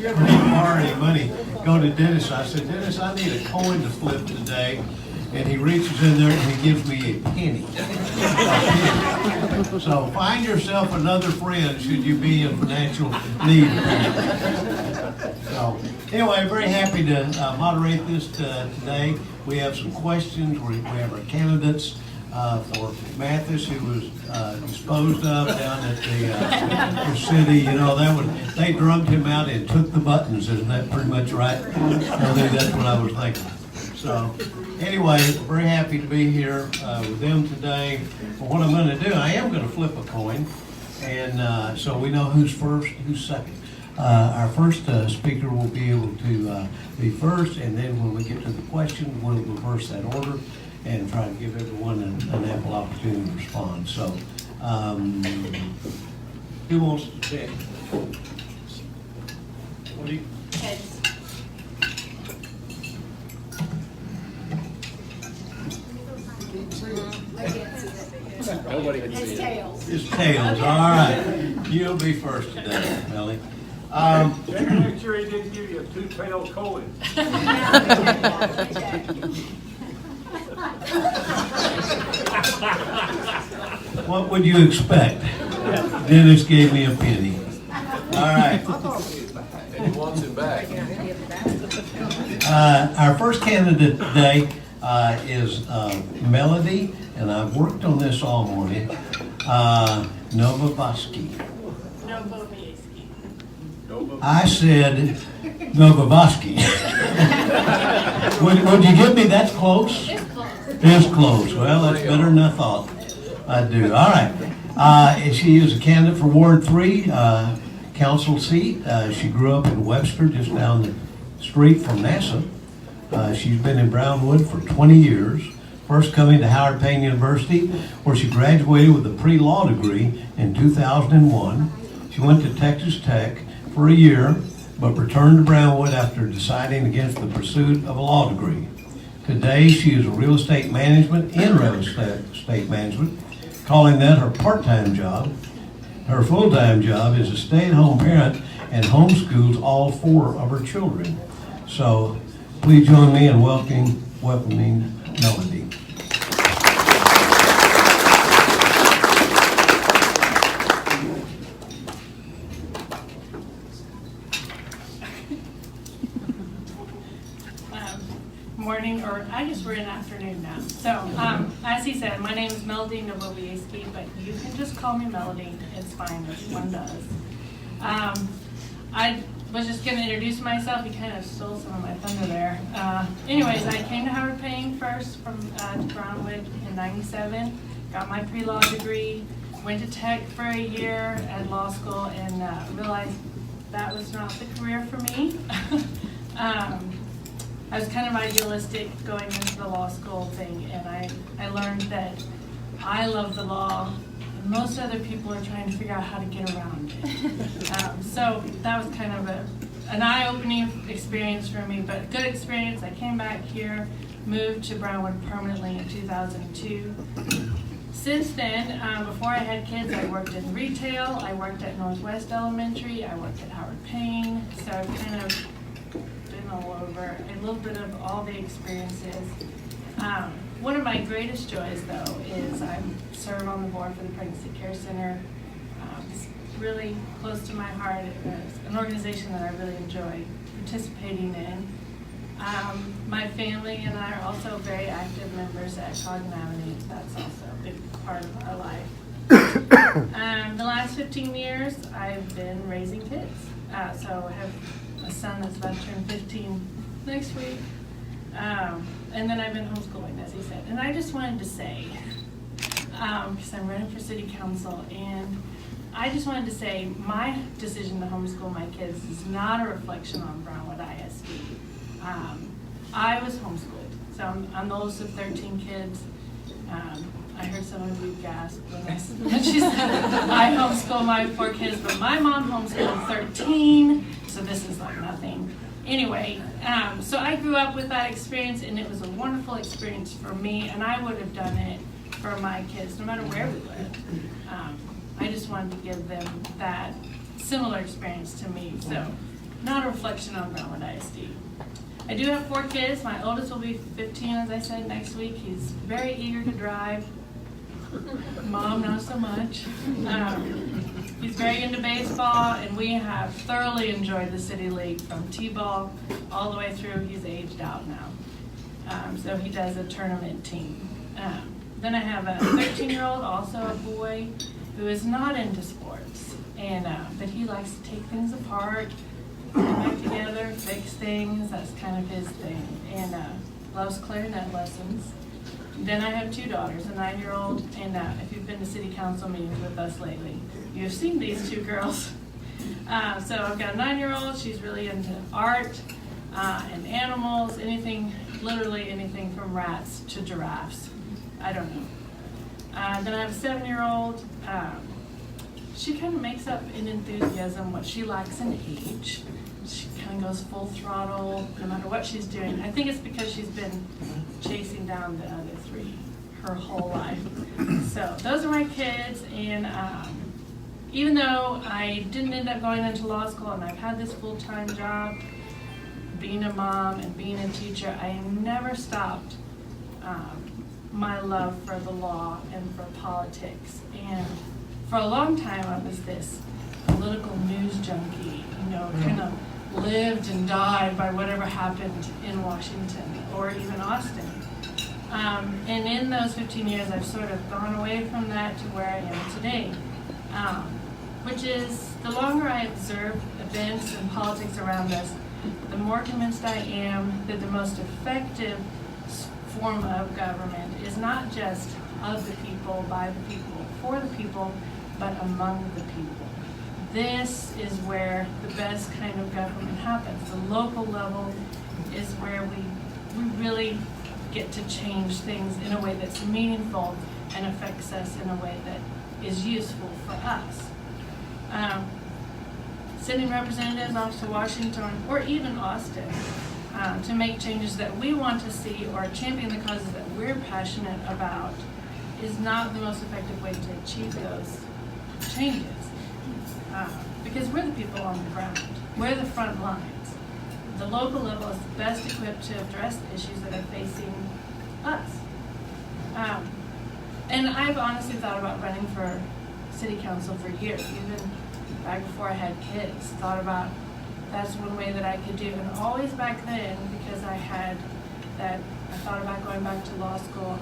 you ever need to borrow any money, go to Dennis. I said, Dennis, I need a coin to flip today. And he reaches in there and he gives me a penny. So find yourself another friend should you be in financial need. So anyway, I'm very happy to moderate this today. We have some questions. We have our candidates for Mathis, who was disposed of down at the city. You know, they drugged him out and took the buttons. Isn't that pretty much right? I think that's what I was thinking. So anyway, very happy to be here with them today. For what I'm going to do, I am going to flip a coin, and so we know who's first, who's second. Our first speaker will be able to be first, and then when we get to the question, we'll reverse that order and try to give everyone an ample opportunity to respond. So, who wants to pick? What do you? Heads. Nobody would see It's it. tails. It's tails. All right. You'll be first today, Melly. Make sure he didn't give you a two-tailed coin. What would you expect? Dennis gave me a penny. All right. And he wants it back. Our first candidate today is Melody, and I've worked on this all morning. Nowowiejski. Nowowiejski. I said Nowowiejski. Would you give me that's close? It's close. It's close. Well, that's better than I thought I'd do. All right. She is a candidate for Ward 3 council seat. She grew up in Webster, just down the street from NASA. She's been in Brownwood for 20 years, first coming to Howard Payne University, where she graduated with a pre-law degree in 2001. She went to Texas Tech for a year, but returned to Brownwood after deciding against the pursuit of a law degree. Today, she is a real estate management in real estate management, calling that her part-time job. Her full-time job is a stay-at-home parent and homeschools all 4 of her children. So please join me in welcoming Melody. Morning, or I guess we're in afternoon now. So, as he said, my name is Melody Nowowiejski, but you can just call me Melody. It's fine, everyone does. I was just going to introduce myself. You kind of stole some of my thunder there. Anyways, I came to Howard Payne first from to Brownwood in '97, got my pre-law degree, went to Tech for a year at law school, and realized that was not the career for me. I was kind of idealistic going into the law school thing, and I learned that I love the law, and most other people are trying to figure out how to get around it. So that was kind of an eye-opening experience for me, but a good experience. I came back here, moved to Brownwood permanently in 2002. Since then, before I had kids, I worked in retail. I worked at Northwest Elementary. I worked at Howard Payne. So I've kind of been all over, a little bit of all the experiences. One of my greatest joys, though, is I serve on the board for the Pregnancy Care Center. It's really close to my heart. It's an organization that I really enjoy participating in. My family and I are also very active members at Coggan Avenue. That's also a big part of our life. The last 15 years, I've been raising kids. So I have a son that's about to turn 15 next week. And then I've been homeschooling, as he said. And I just wanted to say, because I'm running for city council, and I just wanted to say my decision to homeschool my kids is not a reflection on Brownwood ISD. I was homeschooled, so I'm the oldest of 13 kids. I heard some of you gasp when she said I homeschool my 4 kids, but my mom homeschooled 13, so this is like nothing. Anyway, so I grew up with that experience, and it was a wonderful experience for me, and I would have done it for my kids, no matter where we lived. I just wanted to give them that similar experience to me. So not a reflection on Brownwood ISD. I do have 4 kids. My oldest will be 15, as I said, next week. He's very eager to drive. Mom, not so much. He's very into baseball, and we have thoroughly enjoyed the City League from T-ball all the way through. He's aged out now. So he does a tournament team. Then I have a 13-year-old, also a boy, who is not into sports, and but he likes to take things apart, put them back together, fix things. That's kind of his thing, and loves clarinet lessons. Then I have 2 daughters, a 9-year-old, and if you've been to city council meetings with us lately, you've seen these 2 girls. So I've got a 9-year-old. She's really into art and animals, anything, literally anything from rats to giraffes. I don't know. Then I have a 7-year-old. She kind of makes up in enthusiasm what she likes in age. She kind of goes full throttle no matter what she's doing. I think it's because she's been chasing down the other 3 her whole life. So those are my kids, and even though I didn't end up going into law school and I've had this full-time job, being a mom and being a teacher, I never stopped my love for the law and for politics. And for a long time I was this political news junkie, kind of lived and died by whatever happened in Washington or even Austin. And in those 15 years, I've sort of gone away from that to where I am today, which is the longer I observe events and politics around us, the more convinced I am that the most effective form of government is not just of the people, by the people, for the people, but among the people. This is where the best kind of government happens. The local level is where we really get to change things in a way that's meaningful and affects us in a way that is useful for us. Sending representatives off to Washington or even Austin to make changes that we want to see or champion the causes that we're passionate about is not the most effective way to achieve those changes. Because we're the people on the ground. We're the front lines. The local level is best equipped to address the issues that are facing us. And I've honestly thought about running for city council for years, even back before I had kids. Thought about that's one way that I could do. And always back then, because I thought about going back to law school,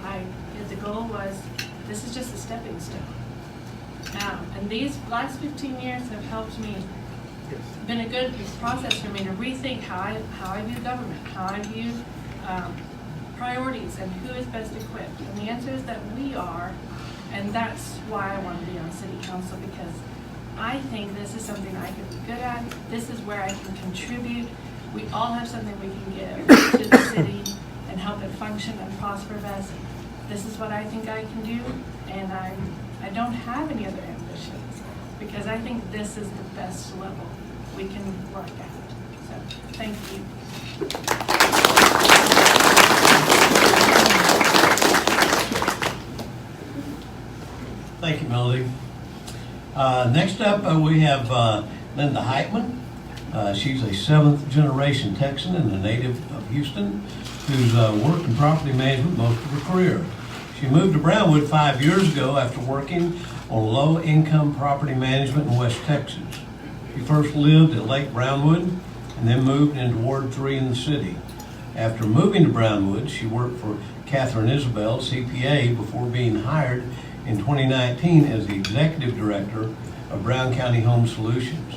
the goal was, this is just a stepping stone. And these last 15 years have helped me, been a good process for me to rethink how I view government, how I view priorities, and who is best equipped. And the answer is that we are, and that's why I want to be on city council, because I think this is something I can be good at. This is where I can contribute. We all have something we can give to the city and help it function and prosper best. This is what I think I can do, and I don't have any other ambitions, because I think this is the best level we can work at. So, thank you. Thank you, Melody. Next up, we have Linda Heitman. She's a 7th generation Texan and a native of Houston, who's worked in property management most of her career. She moved to Brownwood 5 years ago after working on low-income property management in West Texas. She first lived at Lake Brownwood and then moved into Ward 3 in the city. After moving to Brownwood, she worked for Catherine Isabel, CPA, before being hired in 2019 as the Executive Director of Brown County Home Solutions,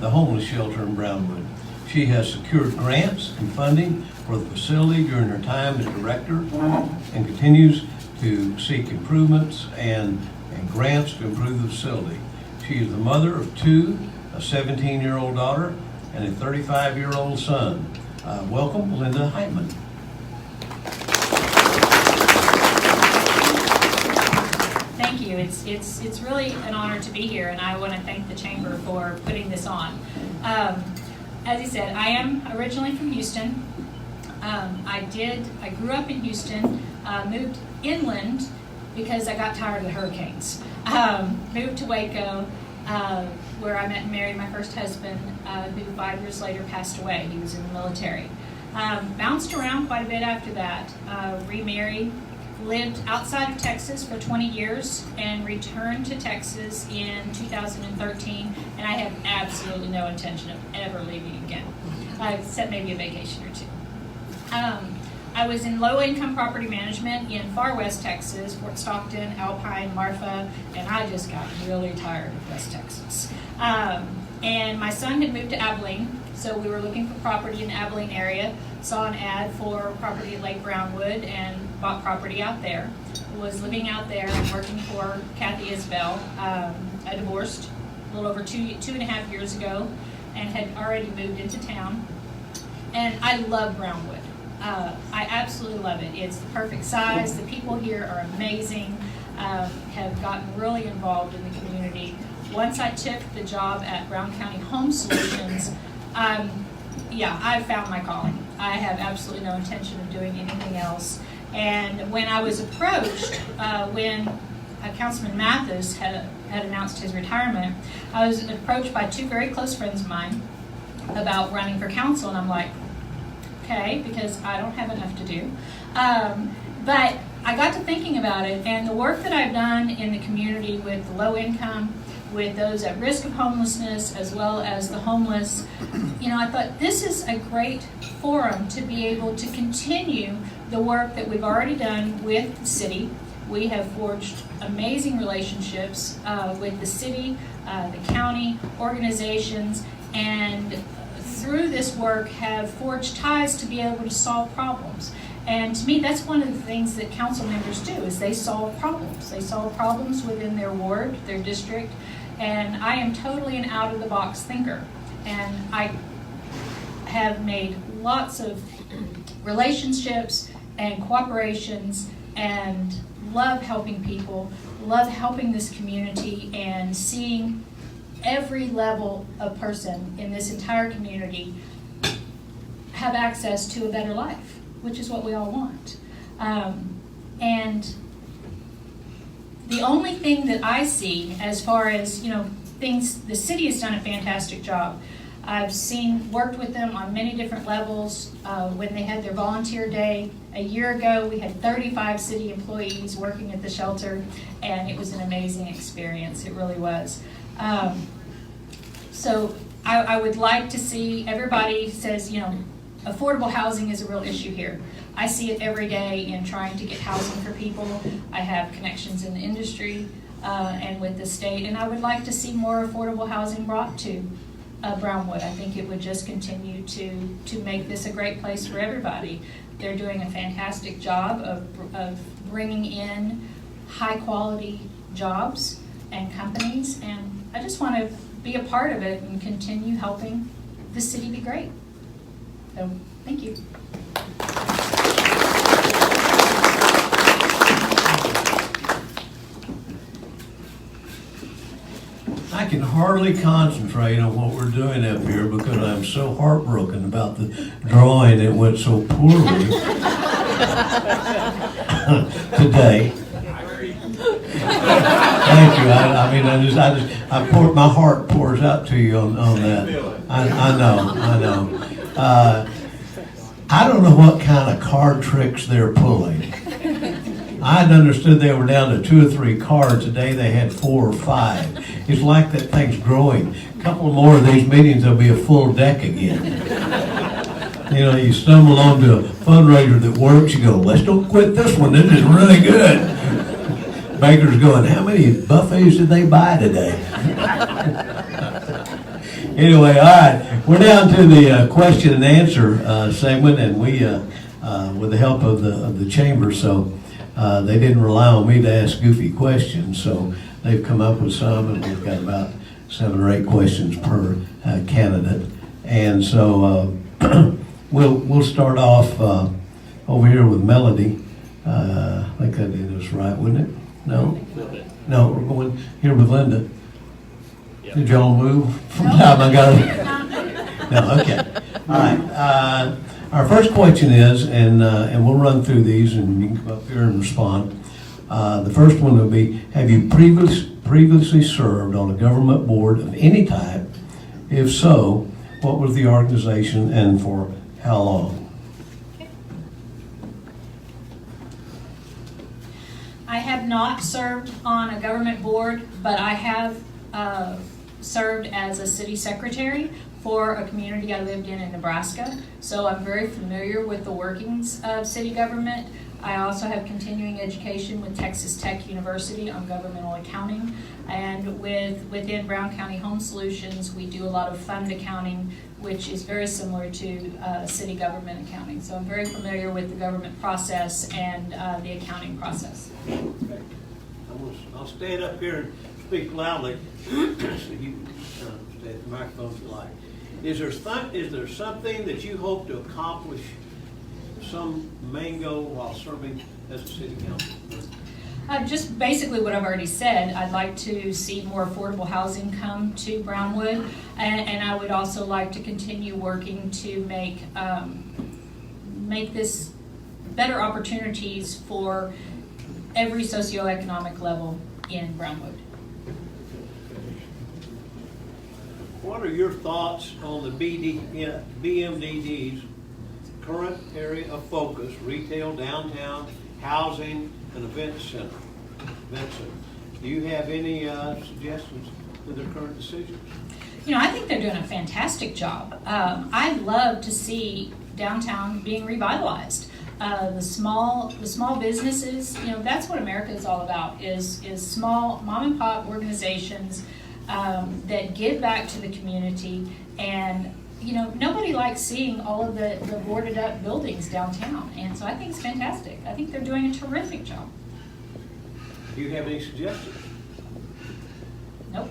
the homeless shelter in Brownwood. She has secured grants and funding for the facility during her time as Director and continues to seek improvements and grants to improve the facility. She is the mother of 2, a 17-year-old daughter and a 35-year-old son. Welcome, Linda Heitman. Thank you. It's really an honor to be here, and I want to thank the Chamber for putting this on. As you said, I am originally from Houston. I grew up in Houston, moved inland because I got tired of the hurricanes. Moved to Waco, where I met and married my first husband, who 5 years later passed away. He was in the military. Bounced around quite a bit after that, remarried, lived outside of Texas for 20 years, and returned to Texas in 2013, and I have absolutely no intention of ever leaving again, except maybe a vacation or two. I was in low-income property management in far west Texas, Fort Stockton, Alpine, Marfa, and I just got really tired of West Texas. And my son had moved to Abilene, so we were looking for property in the Abilene area, saw an ad for property at Lake Brownwood, and bought property out there. Was living out there and working for Kathy Isbell. I divorced a little over two and a half years ago, and had already moved into town. And I love Brownwood. I absolutely love it. It's the perfect size. The people here are amazing. Have gotten really involved in the community. Once I took the job at Brown County Home Solutions, I found my calling. I have absolutely no intention of doing anything else. And when I was approached, when Councilman Mathis had announced his retirement, I was approached by two very close friends of mine about running for council, and I'm like, okay, because I don't have enough to do. But I got to thinking about it, and the work that I've done in the community with low income, with those at risk of homelessness, as well as the homeless, I thought this is a great forum to be able to continue the work that we've already done with the city. We have forged amazing relationships with the city, the county, organizations, and through this work have forged ties to be able to solve problems. And to me, that's one of the things that council members do, is they solve problems. They solve problems within their ward, their district, and I am totally an out-of-the-box thinker. And I have made lots of relationships and cooperations and love helping people, love helping this community, and seeing every level of person in this entire community have access to a better life, which is what we all want. And the only thing that I see as far as, things, the city has done a fantastic job. I've worked with them on many different levels. When they had their volunteer day a year ago, we had 35 city employees working at the shelter, and it was an amazing experience. It really was. So I would like to see, everybody says, affordable housing is a real issue here. I see it every day in trying to get housing for people. I have connections in the industry and with the state, and I would like to see more affordable housing brought to Brownwood. I think it would just continue to make this a great place for everybody. They're doing a fantastic job of bringing in high quality jobs and companies, and I just want to be a part of it and continue helping the city be great. So, thank you. I can hardly concentrate on what we're doing up here because I'm so heartbroken about the drawing that went so poorly today. Thank you. My heart pours out to you on that. I know. I don't know what kind of card tricks they're pulling. I'd understood they were down to 2 or 3 cards. Today they had 4 or 5. It's like that thing's growing. A couple more of these meetings, there'll be a full deck again. You stumble onto a fundraiser that works, you go, let's don't quit this one. This is really good. Baker's going, how many buffets did they buy today? Anyway, all right. We're down to the question and answer segment, and we, with the help of the chamber, so they didn't rely on me to ask goofy questions, so they've come up with some, and we've got about 7 or 8 questions per candidate. And so we'll start off over here with Melody. I think I did this right, wouldn't it? No? No, we're going here with Linda. Yep. Did y'all move from time I got it? No, okay. All right. Our first question is, and we'll run through these and you can come up here and respond. The first one will be, have you previously served on a government board of any type? If so, what was the organization and for how long? I have not served on a government board, but I have served as a city secretary for a community I lived in Nebraska. So I'm very familiar with the workings of city government. I also have continuing education with Texas Tech University on governmental accounting. And within Brown County Home Solutions, we do a lot of fund accounting, which is very similar to city government accounting. So I'm very familiar with the government process and the accounting process. Okay. I'll stand up here and speak loudly so you can stay at the microphone if you like. Is there something that you hope to accomplish, some main goal while serving as a city council? Just basically what I've already said. I'd like to see more affordable housing come to Brownwood, and I would also like to continue working to make this better opportunities for every socioeconomic level in Brownwood. What are your thoughts on the BMDD's current area of focus, retail, downtown, housing, and event center? Do you have any suggestions to their current decisions? I think they're doing a fantastic job. I'd love to see downtown being revitalized. The small businesses, that's what America is all about, is small mom and pop organizations that give back to the community. And nobody likes seeing all of the boarded up buildings downtown, and so I think it's fantastic. I think they're doing a terrific job. Do you have any suggestions? Nope.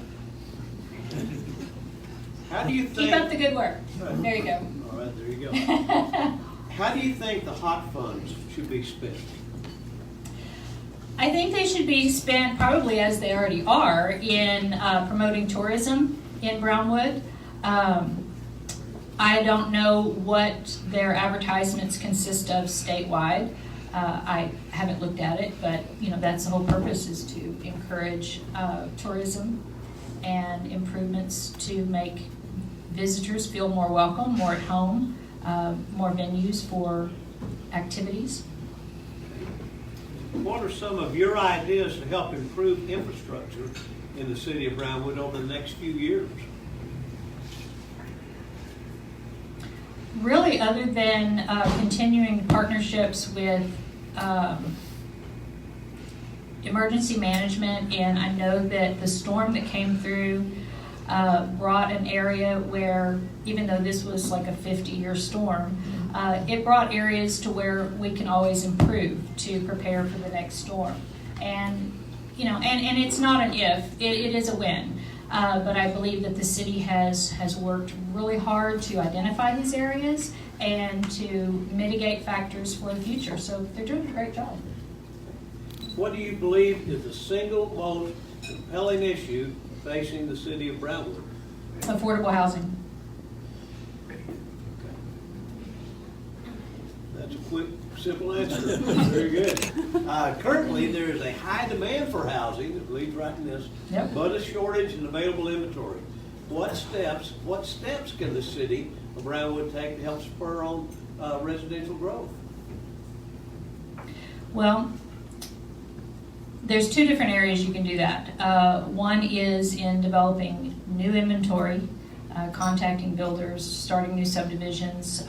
How do you think? Keep up the good work. There you go. All right, there you go. How do you think the hot funds should be spent? I think they should be spent probably as they already are in promoting tourism in Brownwood. I don't know what their advertisements consist of statewide. I haven't looked at it, but that's the whole purpose, is to encourage tourism and improvements to make visitors feel more welcome, more at home, more venues for activities. What are some of your ideas to help improve infrastructure in the city of Brownwood over the next few years? Really, other than continuing partnerships with emergency management, and I know that the storm that came through brought an area where, even though this was like a 50-year storm, it brought areas to where we can always improve to prepare for the next storm. And and it's not an if, it is a when. But I believe that the city has worked really hard to identify these areas and to mitigate factors for the future. So they're doing a great job. What do you believe is the single most compelling issue facing the city of Brownwood? Affordable housing. That's a quick, simple answer. Very good. Currently, there is a high demand for housing, that leads right in this, Yep. but a shortage in available inventory. What steps can the city of Brownwood take to help spur on residential growth? Well, there's two different areas you can do that. One is in developing new inventory, contacting builders, starting new subdivisions,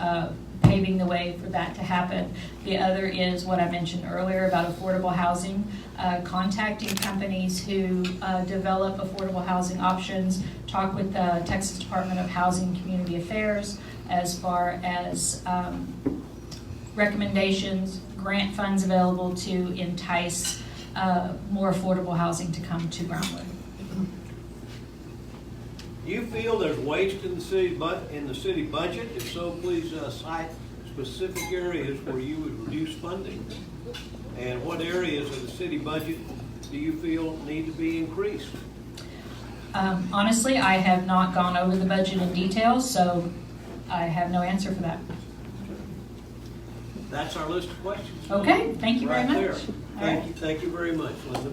paving the way for that to happen. The other is what I mentioned earlier about affordable housing, contacting companies who develop affordable housing options, talk with the Texas Department of Housing and Community Affairs as far as recommendations, grant funds available to entice more affordable housing to come to Brownwood. Do you feel there's waste in the city budget? If so, please cite specific areas where you would reduce funding. And what areas of the city budget do you feel need to be increased? Honestly, I have not gone over the budget in detail, so I have no answer for that. That's our list of questions. Okay, thank you very Right much. there. All right. Thank you very much, Linda.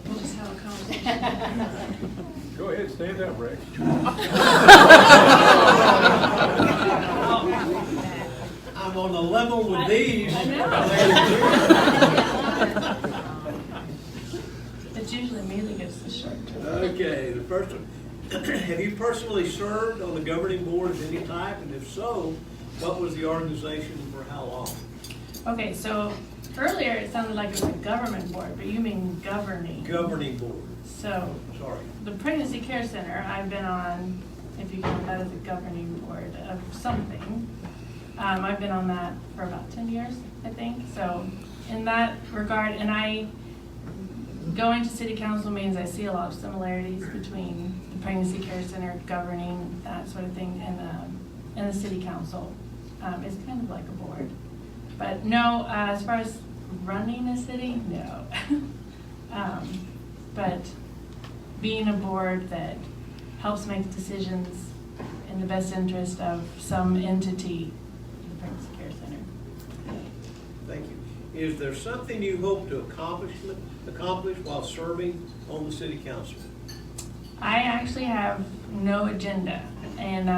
We'll just have a conversation. Go ahead, stand up, Rex. I'm on the level with these. I know. It's usually me that gets the short term. Okay, the first one. Have you personally served on the governing board of any type? And if so, what was the organization and for how long? Okay, so earlier it sounded like it was a government board, but you mean governing. Governing board, So sorry. the Pregnancy Care Center, I've been on, if you count that as a governing board of something. I've been on that for about 10 years, I think. So in that regard, and going to city council means I see a lot of similarities between the Pregnancy Care Center governing, that sort of thing, and the city council. It's kind of like a board. But no, as far as running a city, no. But being a board that helps make decisions in the best interest of some entity, the Pregnancy Care Center. Thank you. Is there something you hope to accomplish while serving on the city council? I actually have no agenda, and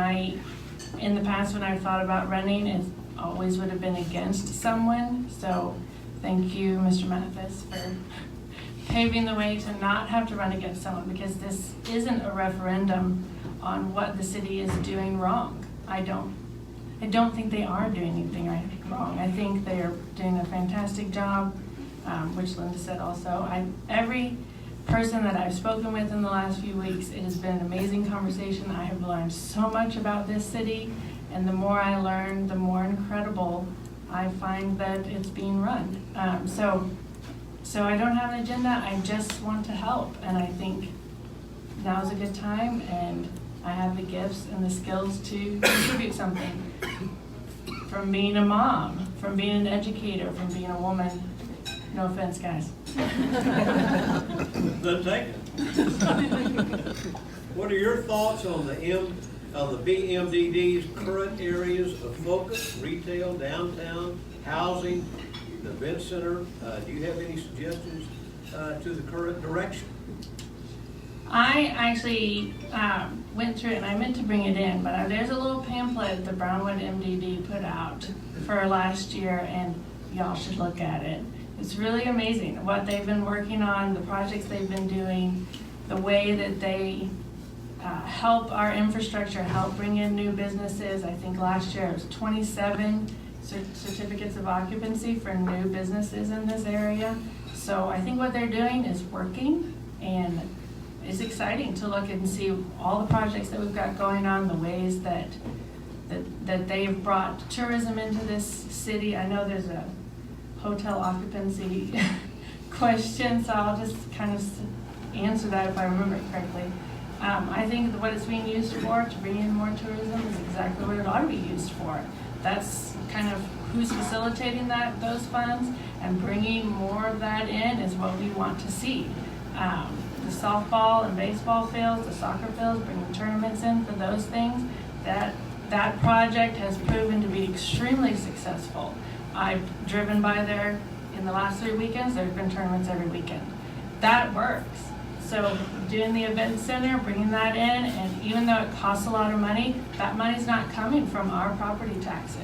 in the past when I've thought about running, it always would have been against someone. So thank you, Mr. Mathis, for paving the way to not have to run against someone, because this isn't a referendum on what the city is doing wrong. I don't think they are doing anything wrong. I think they are doing a fantastic job, which Linda said also. Every person that I've spoken with in the last few weeks, it has been an amazing conversation. I have learned so much about this city, and the more I learn, the more incredible I find that it's being run. So I don't have an agenda, I just want to help, and I think now's a good time, and I have the gifts and the skills to contribute something. From being a mom, from being an educator, from being a woman. No offense, guys. None taken. What are your thoughts on the BMDD's current areas of focus, retail, downtown, housing, the event center? Do you have any suggestions to the current direction? I actually went through it, and I meant to bring it in, but there's a little pamphlet the Brownwood MDD put out for last year, and y'all should look at it. It's really amazing what they've been working on, the projects they've been doing, the way that they help our infrastructure, help bring in new businesses. I think last year it was 27 certificates of occupancy for new businesses in this area. So I think what they're doing is working, and it's exciting to look and see all the projects that we've got going on, the ways that they've brought tourism into this city. I know there's a hotel occupancy question, so I'll just kind of answer that if I remember it correctly. I think that what it's being used for, to bring in more tourism, is exactly what it ought to be used for. That's kind of who's facilitating those funds, and bringing more of that in is what we want to see. The softball and baseball fields, the soccer fields, bringing tournaments in for those things, that project has proven to be extremely successful. I've driven by there in the last 3 weekends. There's been tournaments every weekend. That works. So doing the event center, bringing that in, and even though it costs a lot of money, that money's not coming from our property taxes.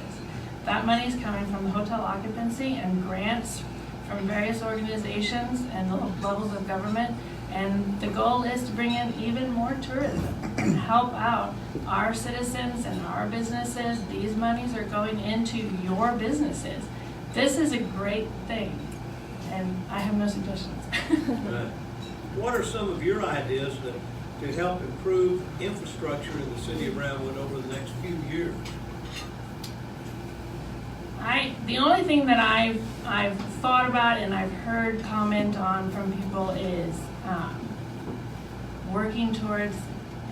That money's coming from the hotel occupancy and grants from various organizations and levels of government. And the goal is to bring in even more tourism and help out our citizens and our businesses. These monies are going into your businesses. This is a great thing, and I have no suggestions. What are some of your ideas to help improve infrastructure in the city of Brownwood over the next few years? The only thing that I've thought about and I've heard comment on from people is working towards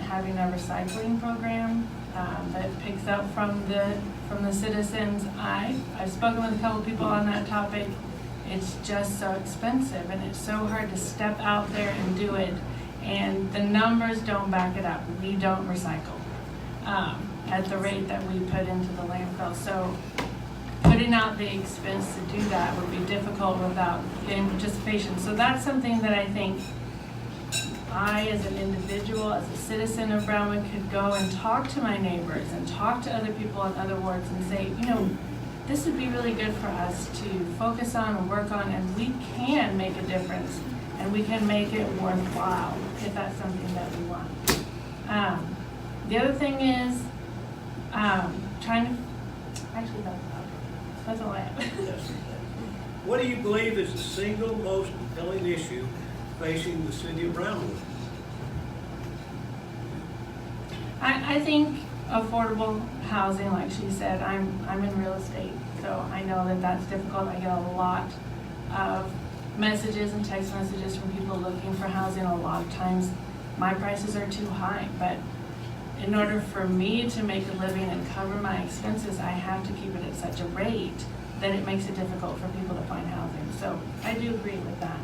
having a recycling program that picks up from the citizens. I've spoken with a couple people on that topic. It's just so expensive, and it's so hard to step out there and do it, and the numbers don't back it up. We don't recycle at the rate that we put into the landfill. So putting out the expense to do that would be difficult without getting participation. So that's something that I think I, as an individual, as a citizen of Brownwood, could go and talk to my neighbors and talk to other people in other wards and say, you know, this would be really good for us to focus on and work on, and we can make a difference, and we can make it worthwhile if that's something that we want. The other thing is trying to, actually that's all I have. What do you believe is the single most compelling issue facing the city of Brownwood? I think affordable housing, like she said, I'm in real estate, so I know that that's difficult. I get a lot of messages and text messages from people looking for housing. A lot of times my prices are too high, but in order for me to make a living and cover my expenses, I have to keep it at such a rate that it makes it difficult for people to find housing. So I do agree with that.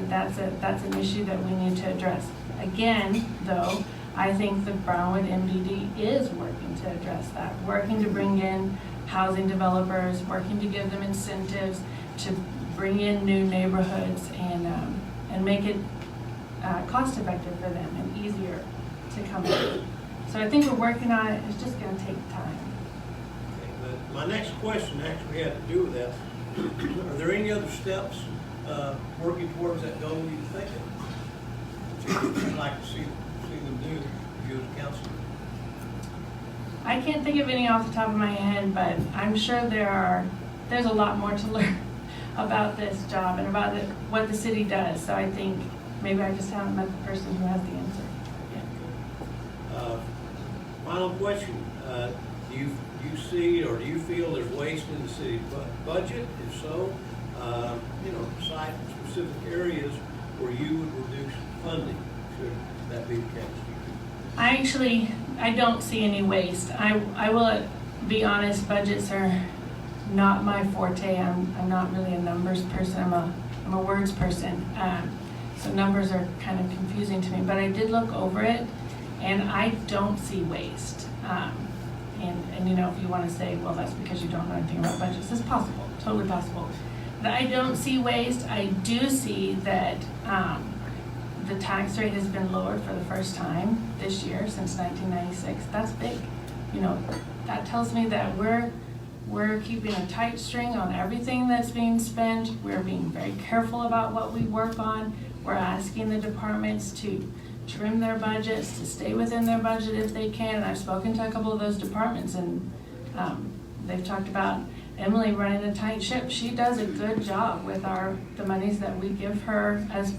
That's an issue that we need to address. Again, though, I think the Brownwood MDD is working to address that, working to bring in housing developers, working to give them incentives to bring in new neighborhoods and make it cost effective for them and easier to come in. So I think we're working on it. It's just going to take time. Okay, but my next question actually had to do with that. Are there any other steps working towards that goal you think of? I'd like to see them do, you as a councilor. I can't think of any off the top of my head, but I'm sure there's a lot more to learn about this job and about what the city does. So I think maybe I just haven't met the person who has the answer. Final question, do you see or do you feel there's waste in the city budget? If so, cite specific areas where you would reduce funding, should that be the case? I don't see any waste. I will be honest, budgets are not my forte. I'm not really a numbers person, I'm a words person. So numbers are kind of confusing to me, but I did look over it, and I don't see waste. And if you want to say, well, that's because you don't know anything about budgets, it's possible, totally possible. But I don't see waste. I do see that the tax rate has been lowered for the first time this year since 1996. That's big. That tells me that we're keeping a tight string on everything that's being spent. We're being very careful about what we work on. We're asking the departments to trim their budgets, to stay within their budget if they can. And I've spoken to a couple of those departments, and they've talked about Emily running a tight ship. She does a good job with the monies that we give her as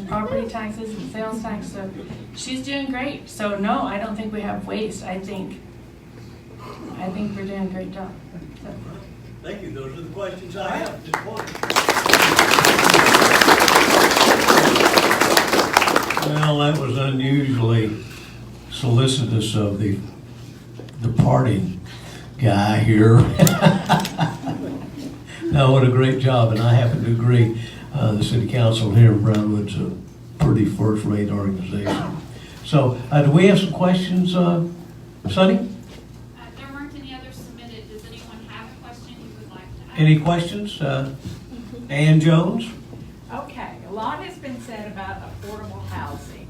property taxes and sales tax. So she's doing great. So no, I don't think we have waste. I think we're doing a great job. So. Thank you. Those are the questions I have at this point. Well, that was unusually solicitous of the party guy here. No, what a great job, and I happen to agree. The city council here in Brownwood's a pretty first-rate organization. So, do we have some questions, Sonny? There weren't any others submitted. Does anyone have a question you would like to ask? Any questions? Ann Jones? Okay, a lot has been said about affordable housing.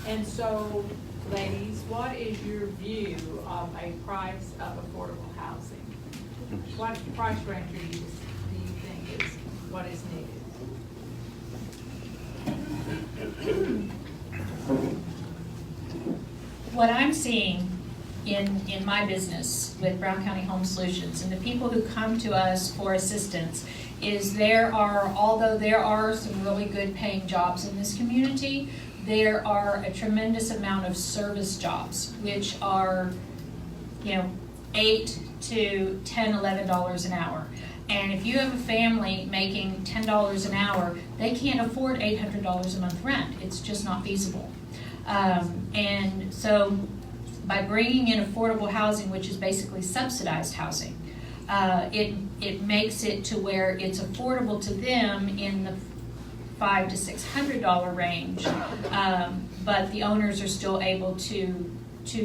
And so, ladies, what is your view of a price of affordable housing? What price range do you think is what is needed? What I'm seeing in my business with Brown County Home Solutions and the people who come to us for assistance is although there are some really good paying jobs in this community, there are a tremendous amount of service jobs, which are, $8 to $10, $11 an hour. And if you have a family making $10 an hour, they can't afford $800 a month rent. It's just not feasible. And so by bringing in affordable housing, which is basically subsidized housing, it makes it to where it's affordable to them in the $500 to $600 range, but the owners are still able to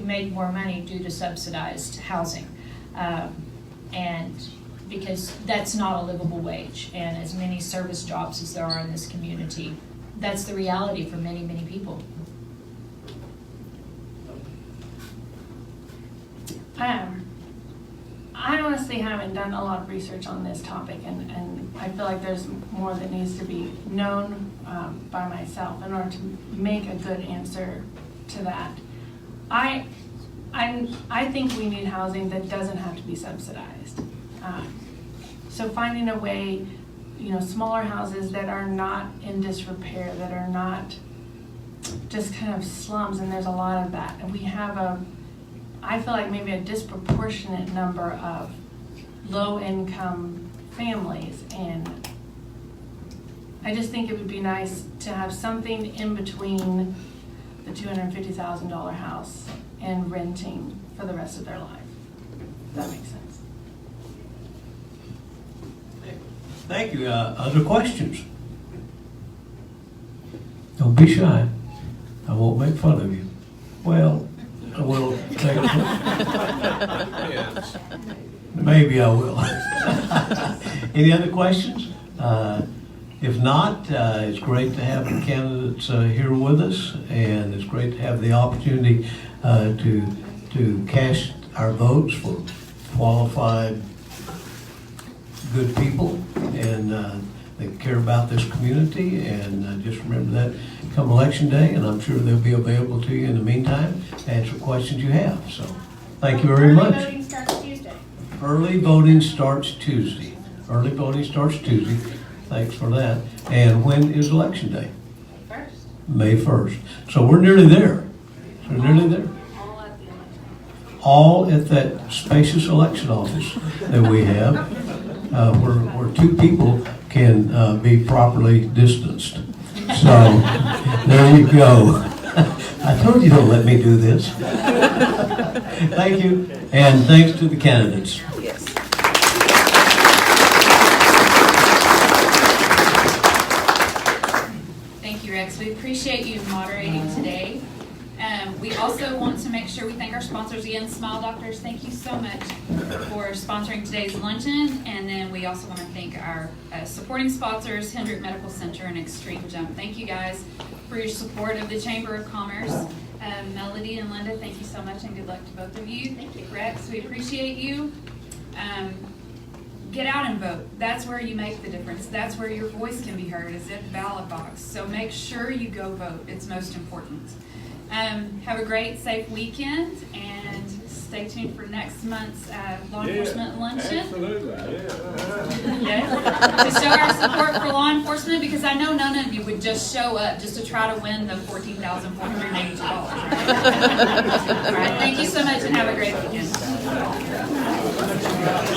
make more money due to subsidized housing. And because that's not a livable wage. And as many service jobs as there are in this community, that's the reality for many, many people. I honestly haven't done a lot of research on this topic, and I feel like there's more that needs to be known by myself in order to make a good answer to that. I think we need housing that doesn't have to be subsidized. So finding a way, smaller houses that are not in disrepair, that are not just kind of slums, and there's a lot of that. And we have I feel like maybe a disproportionate number of low-income families, and I just think it would be nice to have something in between the $250,000 house and renting for the rest of their life. If that makes sense. Thank you. Other questions? Don't be shy. I won't make fun of you. Well, I will take Yes. Maybe I will. Any other questions? If not, it's great to have the candidates here with us, and it's great to have the opportunity to cast our votes for qualified, good people, and that care about this community. And just remember that come election day, and I'm sure they'll be available to you in the meantime to answer questions you have. So thank you very much. Early voting starts Tuesday. Early voting starts Tuesday. Early voting starts Tuesday. Thanks for that. And when is election day? First. May 1st. So we're nearly there. We're nearly there. All at the election. All at that spacious election office that we have, where two people can be properly distanced. So there you go. I told you don't let me do this. Thank you, and thanks to the candidates. Thank you, Rex. We appreciate you moderating today. We also want to make sure we thank our sponsors again. Smile Doctors, thank you so much for sponsoring today's luncheon. And then we also want to thank our supporting sponsors, Hendrick Medical Center and Extreme Jump. Thank you guys for your support of the Chamber of Commerce. Melody and Linda, thank you so much, and good luck to both of you. Thank you. Rex, we appreciate you. Get out and vote. That's where you make the difference. That's where your voice can be heard, is at the ballot box. So make sure you go vote. It's most important. Have a great, safe weekend, and stay tuned for next month's law enforcement luncheon. Absolutely, To show our support for law enforcement, because I know none of you would just show up just to try to win the $14,482. Right? All right, thank you so much, and have a great weekend.